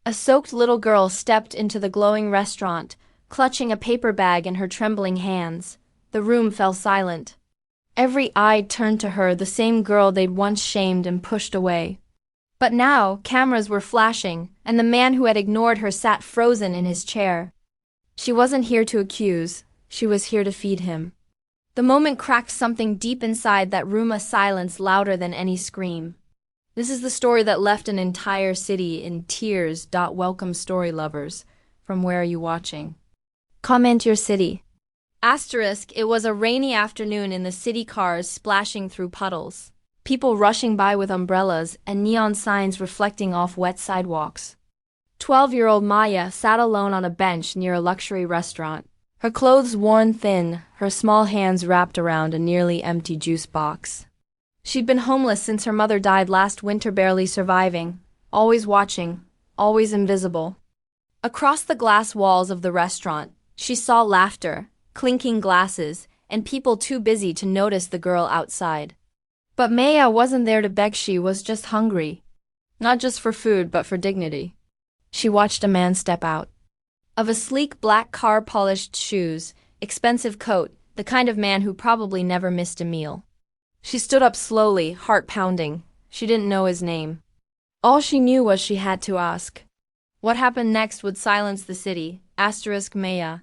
A soaked little girl stepped into the glowing restaurant, clutching a paper bag in her trembling hands. The room fell silent. Every eye turned to her, the same girl they'd once shamed and pushed away. But now, cameras were flashing, and the man who had ignored her sat frozen in his chair. She wasn't here to accuse, she was here to feed him. The moment cracked something deep inside that room, a silence louder than any scream. This is the story that left an entire city in tears. Welcome story lovers. From where are you watching? Comment your city. Asterisk, it was a rainy afternoon in the city, cars splashing through puddles. People rushing by with umbrellas and neon signs reflecting off wet sidewalks. 12-year-old Maya sat alone on a bench near a luxury restaurant. Her clothes worn thin, her small hands wrapped around a nearly empty juice box. She'd been homeless since her mother died last winter, barely surviving, always watching, always invisible. Across the glass walls of the restaurant, she saw laughter, clinking glasses, and people too busy to notice the girl outside. But Maya wasn't there to beg, she was just hungry. Not just for food, but for dignity. She watched a man step out. Of a sleek black car, polished shoes, expensive coat, the kind of man who probably never missed a meal. She stood up slowly, heart pounding. She didn't know his name. All she knew was she had to ask. What happened next would silence the city. Maya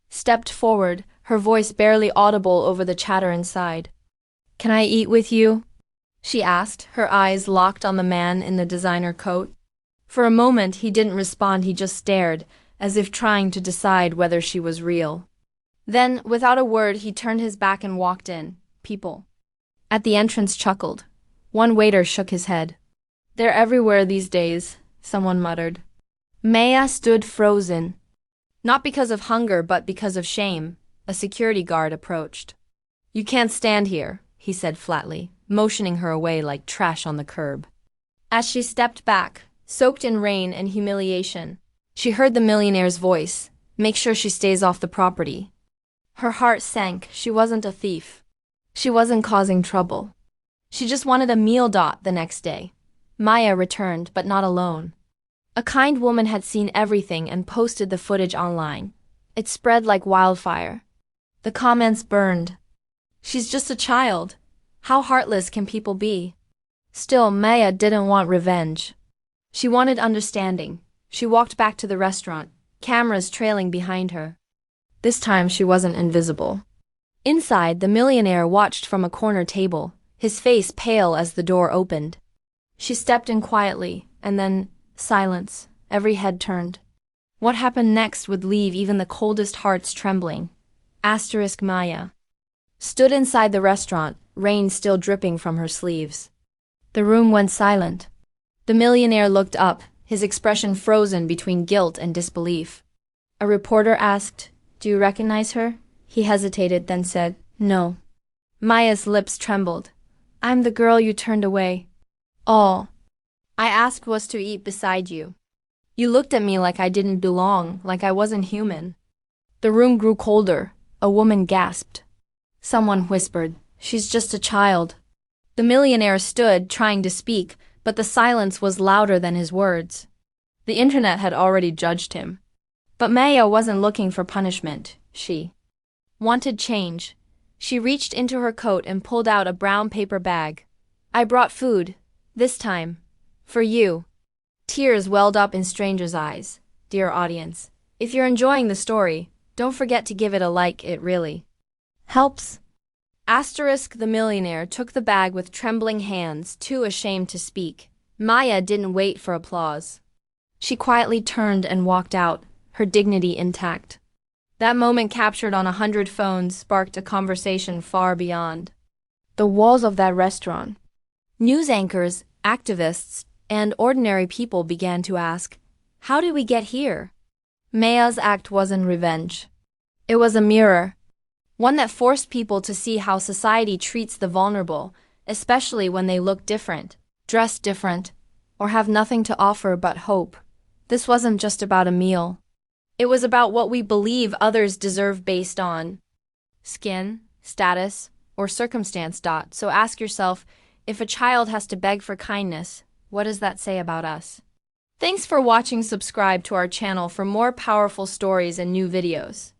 stepped forward, her voice barely audible over the chatter inside. "Can I eat with you?" she asked, her eyes locked on the man in the designer coat. For a moment he didn't respond, he just stared, as if trying to decide whether she was real. Then, without a word, he turned his back and walked in. People at the entrance chuckled. One waiter shook his head. "They're everywhere these days," someone muttered. Maya stood frozen. Not because of hunger, but because of shame. A security guard approached. "You can't stand here," he said flatly, motioning her away like trash on the curb. As she stepped back, soaked in rain and humiliation, she heard the millionaire's voice, "Make sure she stays off the property." Her heart sank. She wasn't a thief. She wasn't causing trouble. She just wanted a meal. The next day, Maya returned, but not alone. A kind woman had seen everything and posted the footage online. It spread like wildfire. The comments burned. "She's just a child. How heartless can people be?" Still, Maya didn't want revenge. She wanted understanding. She walked back to the restaurant, cameras trailing behind her. This time she wasn't invisible. Inside, the millionaire watched from a corner table, his face pale as the door opened. She stepped in quietly, and then silence. Every head turned. What happened next would leave even the coldest hearts trembling. Maya stood inside the restaurant, rain still dripping from her sleeves. The room went silent. The millionaire looked up, his expression frozen between guilt and disbelief. A reporter asked, "Do you recognize her?" He hesitated, then said, "No." Maya's lips trembled. "I'm the girl you turned away. All I asked was to eat beside you. You looked at me like I didn't belong, like I wasn't human." The room grew colder. A woman gasped. Someone whispered, "She's just a child." The millionaire stood, trying to speak, but the silence was louder than his words. The internet had already judged him. But Maya wasn't looking for punishment. She wanted change. She reached into her coat and pulled out a brown paper bag. "I brought food. This time. For you." Tears welled up in strangers' eyes. Dear audience, if you're enjoying the story, don't forget to give it a like, it really helps. The millionaire took the bag with trembling hands, too ashamed to speak. Maya didn't wait for applause. She quietly turned and walked out, her dignity intact. That moment, captured on 100 phones, sparked a conversation far beyond the walls of that restaurant. News anchors, activists, and ordinary people began to ask, "How did we get here?" Maya's act wasn't revenge. It was a mirror. One that forced people to see how society treats the vulnerable, especially when they look different, dress different, or have nothing to offer but hope. This wasn't just about a meal. It was about what we believe others deserve based on skin, status, or circumstance. So ask yourself, if a child has to beg for kindness, what does that say about us? Thanks for watching. Subscribe to our channel for more powerful stories and new videos.